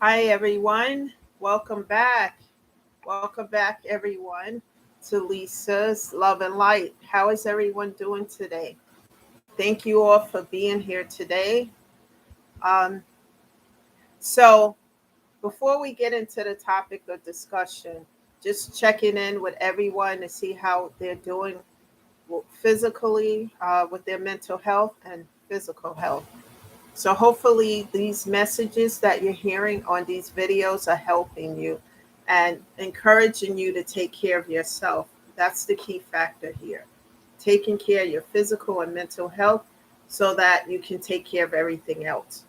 Hi, everyone. Welcome back. Welcome back, everyone, to Lisa's Love and Light. How is everyone doing today? Thank you all for being here today. Um, so, before we get into the topic of discussion, just checking in with everyone to see how they're doing physically, with their mental health and physical health. So hopefully these messages that you're hearing on these videos are helping you and encouraging you to take care of yourself. That's the key factor here. Taking care of your physical and mental health so that you can take care of everything else.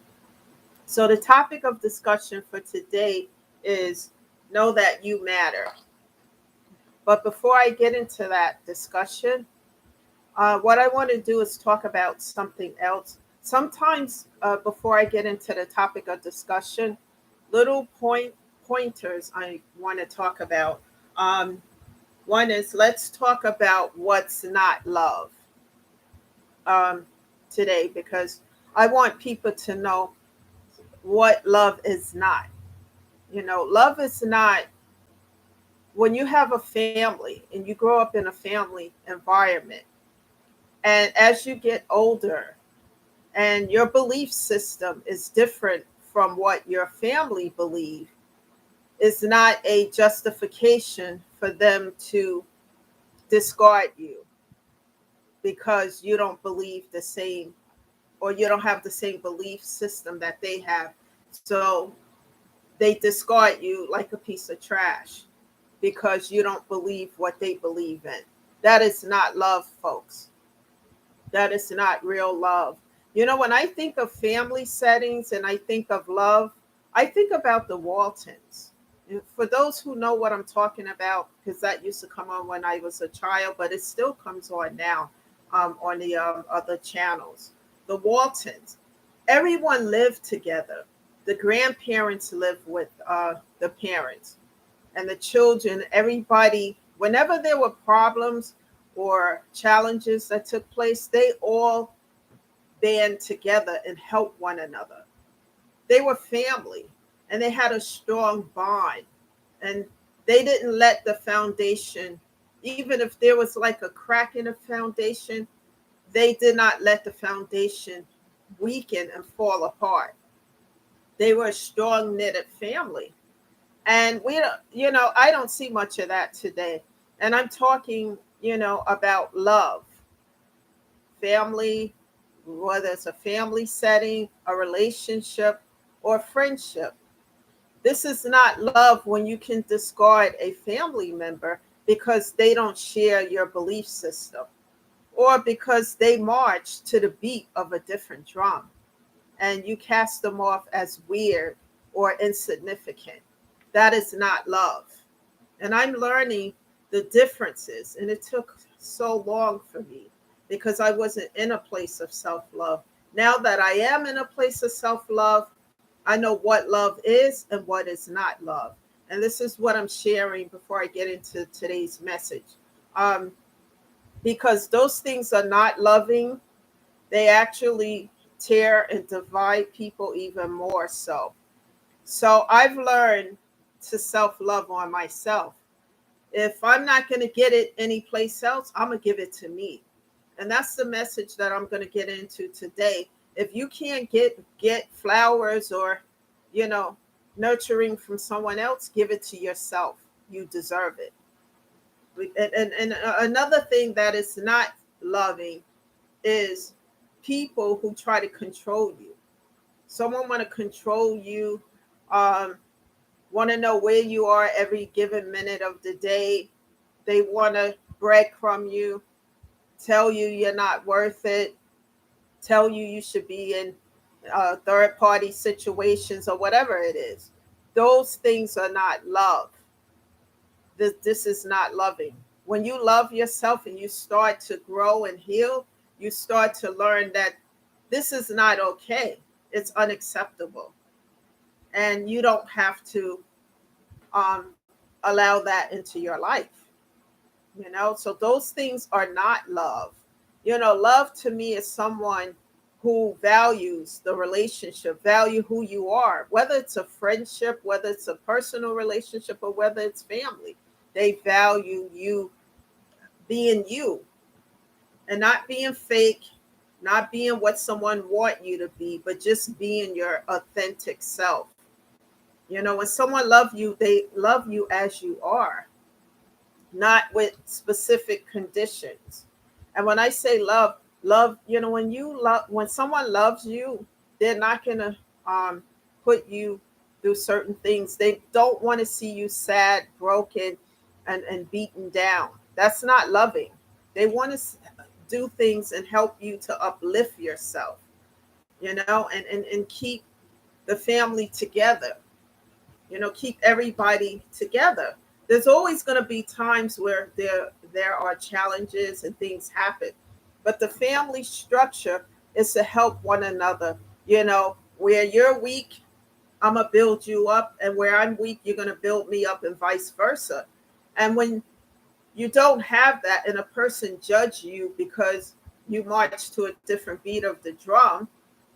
So the topic of discussion for today is know that you matter. But before I get into that discussion, what I want to do is talk about something else. Sometimes, before I get into the topic of discussion, little pointers I want to talk about. Um, One is let's talk about what's not love um, today because I want people to know what love is not. Love is not when you have a family and you grow up in a family environment, and as you get older, and your belief system is different from what your family believe, is not a justification for them to discard you because you don't believe the same, or you don't have the same belief system that they have. So they discard you like a piece of trash because you don't believe what they believe in. That is not love, folks. That is not real love. When I think of family settings and I think of love, I think about the Waltons. And for those who know what I'm talking about, because that used to come on when I was a child, but it still comes on now, on the other channels. The Waltons, everyone lived together. The grandparents lived with the parents, and the children, everybody, whenever there were problems or challenges that took place, they all band together and help one another. They were family and they had a strong bond, and they didn't let the foundation, even if there was like a crack in the foundation, they did not let the foundation weaken and fall apart. They were a strong knitted family. And I don't see much of that today. And I'm talking, about love, family, whether it's a family setting, a relationship, or friendship. This is not love when you can discard a family member because they don't share your belief system, or because they march to the beat of a different drum and you cast them off as weird or insignificant. That is not love. And I'm learning the differences. And it took so long for me because I wasn't in a place of self love. Now that I am in a place of self love, I know what love is and what is not love. And this is what I'm sharing before I get into today's message. Um, because those things are not loving, they actually tear and divide people even more so. So I've learned to self love on myself. If I'm not going to get it anyplace else, I'm going to give it to me. And that's the message that I'm going to get into today. If you can't get flowers or, you know, nurturing from someone else, give it to yourself. You deserve it. And another thing that is not loving is people who try to control you. Someone want to control you, um, want to know where you are every given minute of the day. They want to breadcrumb you, tell you you're not worth it, tell you you should be in third party situations or whatever it is. Those things are not love. This is not loving. When you love yourself and you start to grow and heal, you start to learn that this is not okay. It's unacceptable. And you don't have to um, allow that into your life. So those things are not love. Love to me is someone, who values the relationship, value who you are, whether it's a friendship, whether it's a personal relationship, or whether it's family. They value you being you and not being fake, not being what someone want you to be, but just being your authentic self. You know, when someone love you, they love you as you are, not with specific conditions. And when I say love, love, you know, when someone loves you, they're not gonna put you through certain things. They don't want to see you sad, broken, and beaten down. That's not loving. They want to do things and help you to uplift yourself, you know, and keep the family together, you know, keep everybody together. There's always going to be times where there are challenges and things happen, but the family structure is to help one another. You know, where you're weak, I'm gonna build you up, and where I'm weak, you're gonna build me up, and vice versa. And when you don't have that, and a person judge you because you march to a different beat of the drum,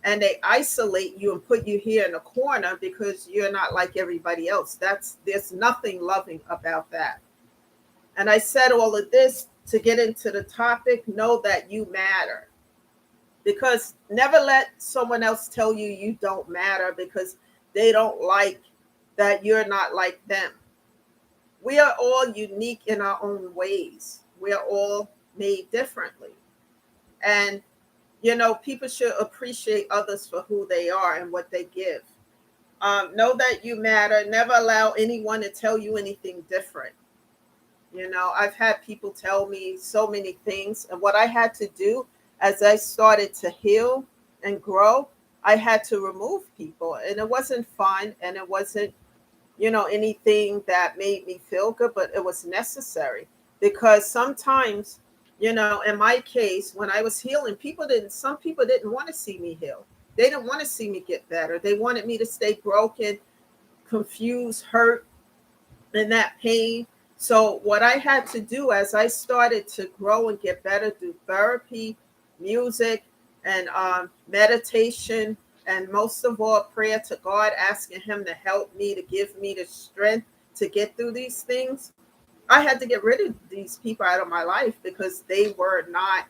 and they isolate you and put you here in a corner because you're not like everybody else, there's nothing loving about that. And I said all of this to get into the topic. Know that you matter, because never let someone else tell you you don't matter because they don't like that you're not like them. We are all unique in our own ways. We are all made differently. And, you know, people should appreciate others for who they are and what they give. Know that you matter. Never allow anyone to tell you anything different. You know, I've had people tell me so many things. And what I had to do as I started to heal and grow, I had to remove people. And it wasn't fun, and it wasn't, you know, anything that made me feel good, but it was necessary. Because sometimes, you know, in my case, when I was healing, some people didn't want to see me heal. They didn't want to see me get better. They wanted me to stay broken, confused, hurt, and that pain. So what I had to do as I started to grow and get better through therapy, music, and meditation, and most of all, prayer to God, asking Him to help me, to give me the strength to get through these things. I had to get rid of these people out of my life because they were not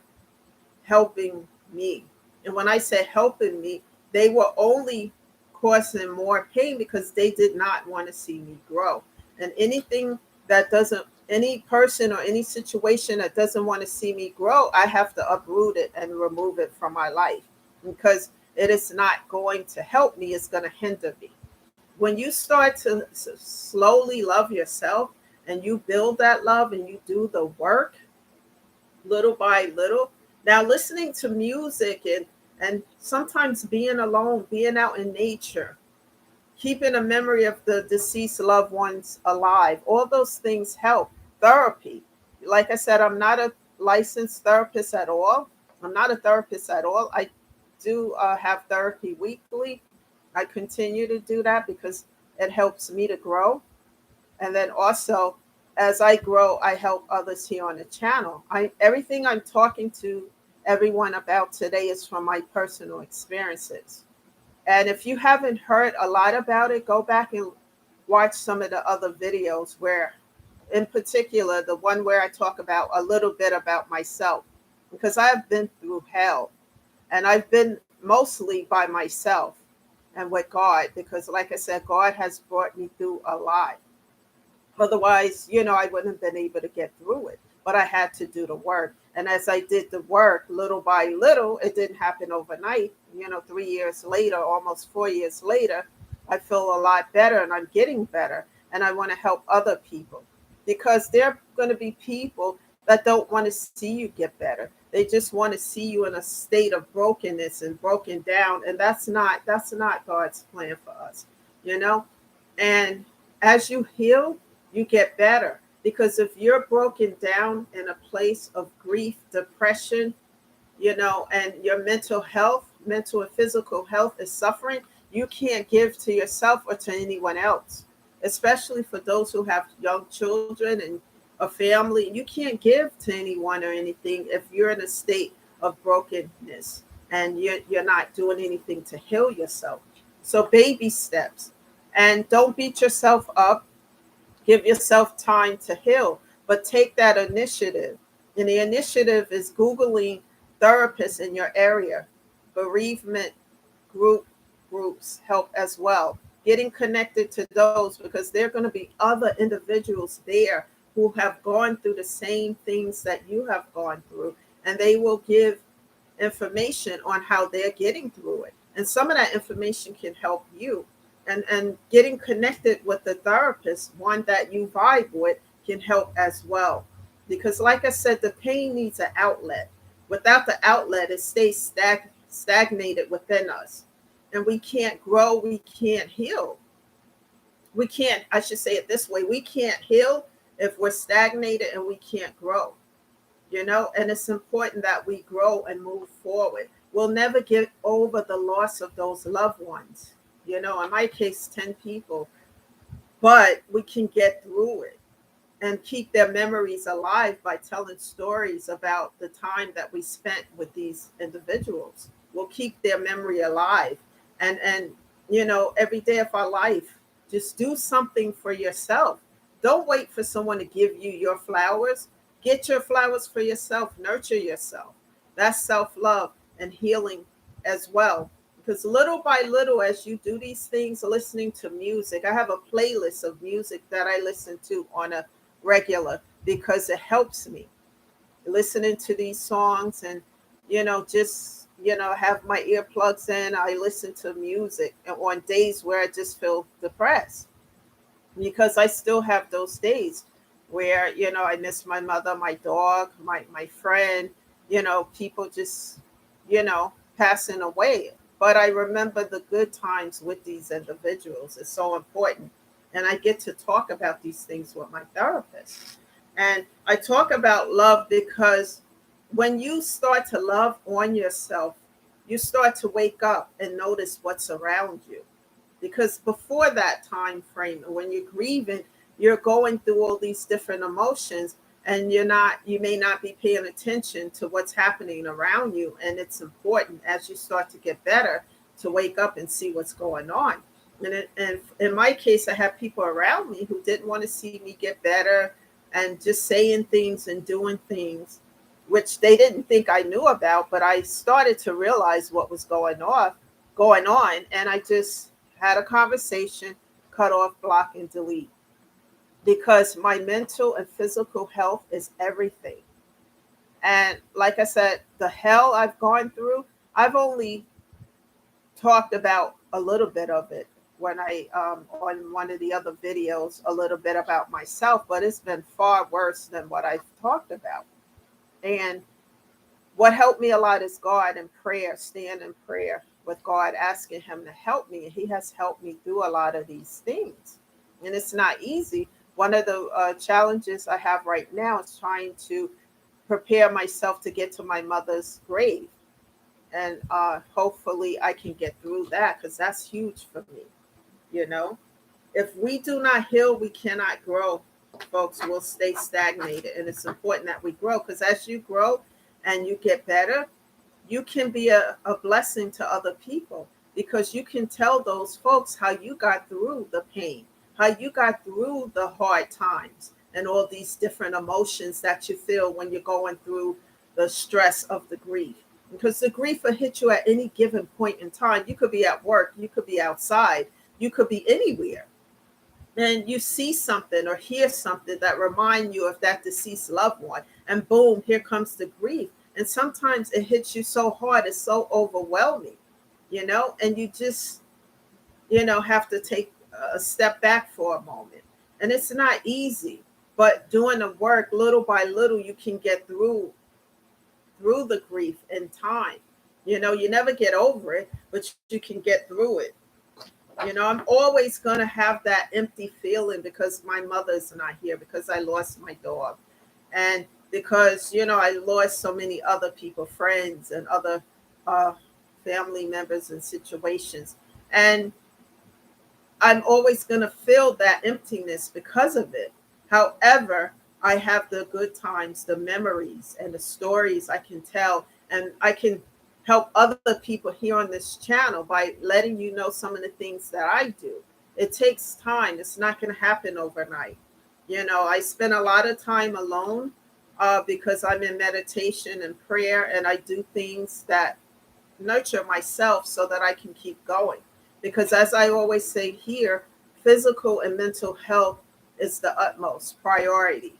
helping me. And when I say helping me, they were only causing more pain because they did not want to see me grow. And anything that doesn't, any person or any situation that doesn't want to see me grow, I have to uproot it and remove it from my life, because it is not going to help me. It's going to hinder me. When you start to slowly love yourself and you build that love and you do the work little by little. Now, listening to music and sometimes being alone, being out in nature, keeping a memory of the deceased loved ones alive, all those things help. Therapy. Like I said, I'm not a licensed therapist at all. I'm not a therapist at all. I do have therapy weekly. I continue to do that because it helps me to grow. And then also, as I grow, I help others here on the channel. Everything I'm talking to everyone about today is from my personal experiences. And if you haven't heard a lot about it, go back and watch some of the other videos where, in particular, the one where I talk about a little bit about myself, because I've been through hell, and I've been mostly by myself and with God, because like I said, God has brought me through a lot. Otherwise, you know, I wouldn't have been able to get through it. But I had to do the work. And as I did the work little by little, it didn't happen overnight. You know, 3 years later, almost 4 years later, I feel a lot better and I'm getting better. And I want to help other people, because there are going to be people that don't want to see you get better. They just want to see you in a state of brokenness and broken down. And that's not God's plan for us, you know? And as you heal, you get better. Because if you're broken down in a place of grief, depression, you know, and your mental and physical health is suffering, you can't give to yourself or to anyone else, especially for those who have young children and a family. You can't give to anyone or anything if you're in a state of brokenness. and you're not doing anything to heal yourself. So baby steps, and don't beat yourself up. Give yourself time to heal, but take that initiative. And the initiative is Googling therapists in your area. Bereavement groups help as well. Getting connected to those, because there are going to be other individuals there who have gone through the same things that you have gone through, and they will give information on how they're getting through it. And some of that information can help you. And getting connected with the therapist, one that you vibe with, can help as well. Because, like I said, the pain needs an outlet. Without the outlet, it stays stagnated within us. And we can't grow, we can't heal. We can't, I should say it this way, we can't heal if we're stagnated, and we can't grow. And it's important that we grow and move forward. We'll never get over the loss of those loved ones. In my case, 10 people, but we can get through it and keep their memories alive by telling stories about the time that we spent with these individuals. We'll keep their memory alive. And every day of our life, just do something for yourself. Don't wait for someone to give you your flowers. Get your flowers for yourself. Nurture yourself. That's self-love and healing as well. Because little by little, as you do these things, listening to music, I have a playlist of music that I listen to on a regular, because it helps me listening to these songs. And just have my earplugs in. I listen to music, and on days where I just feel depressed, because I still have those days where I miss my mother, my dog, my friend, people just passing away. But I remember the good times with these individuals. It's so important. And I get to talk about these things with my therapist. And I talk about love because when you start to love on yourself, you start to wake up and notice what's around you. Because before that time frame, when you're grieving, you're going through all these different emotions, and you may not be paying attention to what's happening around you. And it's important, as you start to get better, to wake up and see what's going on. And in my case, I have people around me who didn't want to see me get better, and just saying things and doing things which they didn't think I knew about. But I started to realize what was going on, and I just had a conversation, cut off, block, and delete, because my mental and physical health is everything. And like I said, the hell I've gone through, I've only talked about a little bit of it when I on one of the other videos, a little bit about myself, but it's been far worse than what I've talked about. And what helped me a lot is God and prayer, staying in prayer with God, asking him to help me. And he has helped me through a lot of these things. And it's not easy. One of the challenges I have right now is trying to prepare myself to get to my mother's grave. And hopefully I can get through that, because that's huge for me. You know, if we do not heal, we cannot grow, folks. We'll stay stagnated. And it's important that we grow, because as you grow and you get better, you can be a blessing to other people, because you can tell those folks how you got through the pain, how you got through the hard times, and all these different emotions that you feel when you're going through the stress of the grief. Because the grief will hit you at any given point in time. You could be at work, you could be outside, you could be anywhere, and you see something or hear something that remind you of that deceased loved one, and boom, here comes the grief. And sometimes it hits you so hard, it's so overwhelming, and you just, have to take a step back for a moment. And it's not easy, but doing the work little by little, you can get through the grief in time. You never get over it, but you can get through it. I'm always going to have that empty feeling, because my mother's not here, because I lost my dog, and because, I lost so many other people, friends, and other uh, family members and situations. And I'm always going to feel that emptiness because of it. However, I have the good times, the memories, and the stories I can tell, and I can help other people here on this channel by letting you know some of the things that I do. It takes time. It's not going to happen overnight. I spend a lot of time alone because I'm in meditation and prayer, and I do things that nurture myself so that I can keep going. Because as I always say here, physical and mental health is the utmost priority.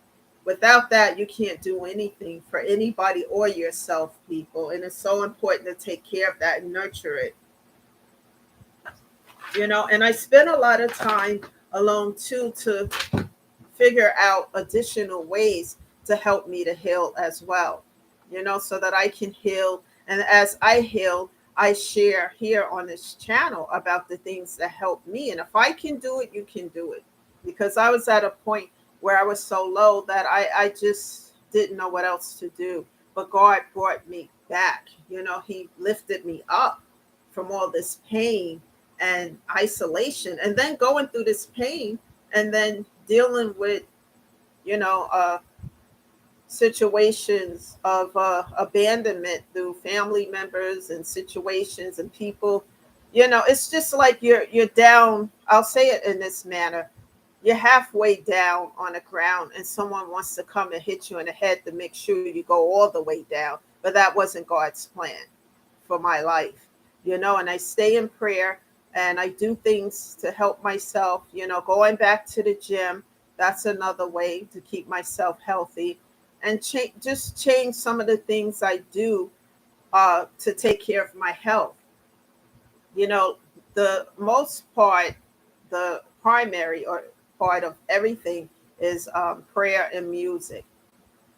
Without that, you can't do anything for anybody or yourself, people. And it's so important to take care of that and nurture it. And I spend a lot of time alone too to figure out additional ways to help me to heal as well, so that I can heal. And as I heal, I share here on this channel about the things that help me. And if I can do it, you can do it. Because I was at a point where I was so low that I just didn't know what else to do. But God brought me back. He lifted me up from all this pain and isolation, and then going through this pain and then dealing with you know uh, situations of abandonment through family members and situations and people. It's just like you're down. I'll say it in this manner: you're halfway down on the ground and someone wants to come and hit you in the head to make sure you go all the way down, but that wasn't God's plan for my life. And I stay in prayer and I do things to help myself, going back to the gym. That's another way to keep myself healthy, and just change some of the things I do to take care of my health. you know the most part, the primary or part of everything is prayer and music.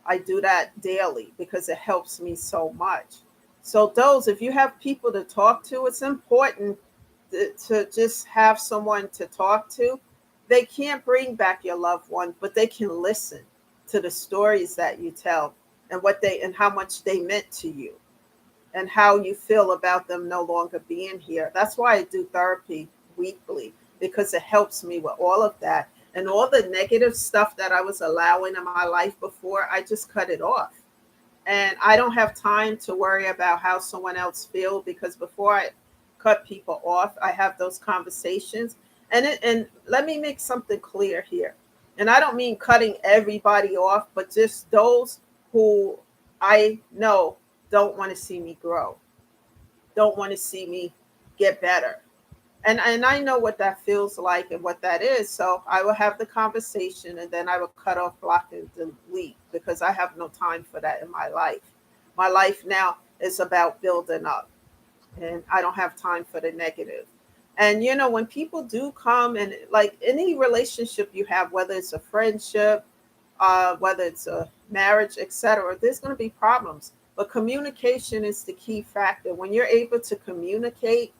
I do that daily because it helps me so much. So those, if you have people to talk to, it's important to just have someone to talk to. They can't bring back your loved one, but they can listen to the stories that you tell, and what they and how much they meant to you, and how you feel about them no longer being here. That's why I do therapy weekly, because it helps me with all of that. And all the negative stuff that I was allowing in my life before, I just cut it off. And I don't have time to worry about how someone else feels, because before I cut people off, I have those conversations. And let me make something clear here. And I don't mean cutting everybody off, but just those who I know don't want to see me grow, don't want to see me get better. And I know what that feels like and what that is. So I will have the conversation and then I will cut off, block, and delete, because I have no time for that in my life. My life now is about building up, and I don't have time for the negative. And when people do come, and like any relationship you have, whether it's a friendship, whether it's a marriage, etc., there's going to be problems. But communication is the key factor. When you're able to communicate,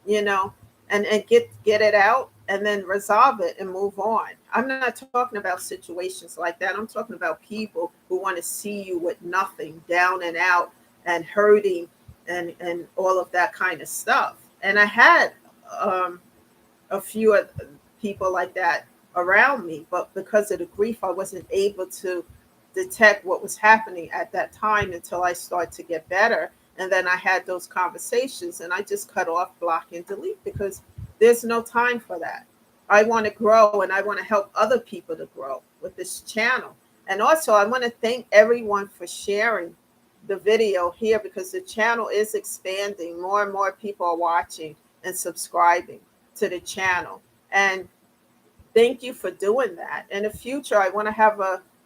you know, and get it out and then resolve it and move on. I'm not talking about situations like that. I'm talking about people who want to see you with nothing, down and out and hurting and all of that kind of stuff. And I had um, a few of people like that around me, but because of the grief, I wasn't able to detect what was happening at that time until I started to get better. And then I had those conversations and I just cut off, block, and delete, because there's no time for that. I want to grow and I want to help other people to grow with this channel. And also, I want to thank everyone for sharing the video here, because the channel is expanding. More and more people are watching and subscribing to the channel. And thank you for doing that. In the future, I want to have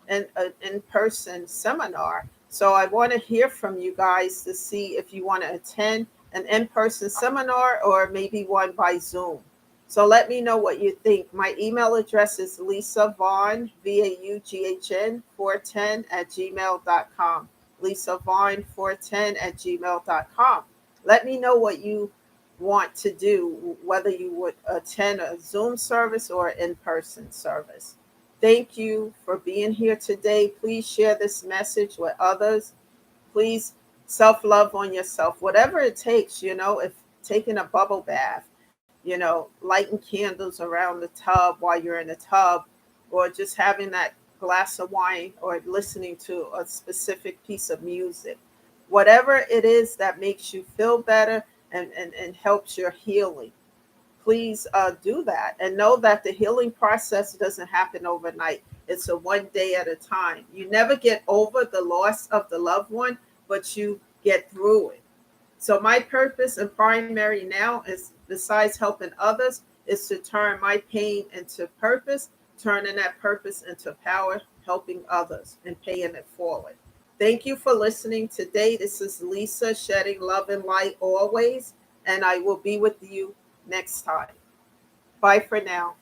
an in-person seminar. So I want to hear from you guys to see if you want to attend an in-person seminar or maybe one by Zoom. So let me know what you think. My email address is Lisa Vaughn, VAUGHN 410 at gmail.com. Lisa Vaughn 410 at gmail.com. Let me know what you want to do, whether you would attend a Zoom service or in-person service. Thank you for being here today. Please share this message with others. Please self-love on yourself, whatever it takes, if taking a bubble bath, lighting candles around the tub while you're in the tub, or just having that glass of wine or listening to a specific piece of music. Whatever it is that makes you feel better and helps your healing, please do that. And know that the healing process doesn't happen overnight. It's a one day at a time. You never get over the loss of the loved one, but you get through it. So my purpose and primary now is, besides helping others, is to turn my pain into purpose, turning that purpose into power, helping others and paying it forward. Thank you for listening today. This is Lisa, shedding love and light always, and I will be with you next time. Bye for now.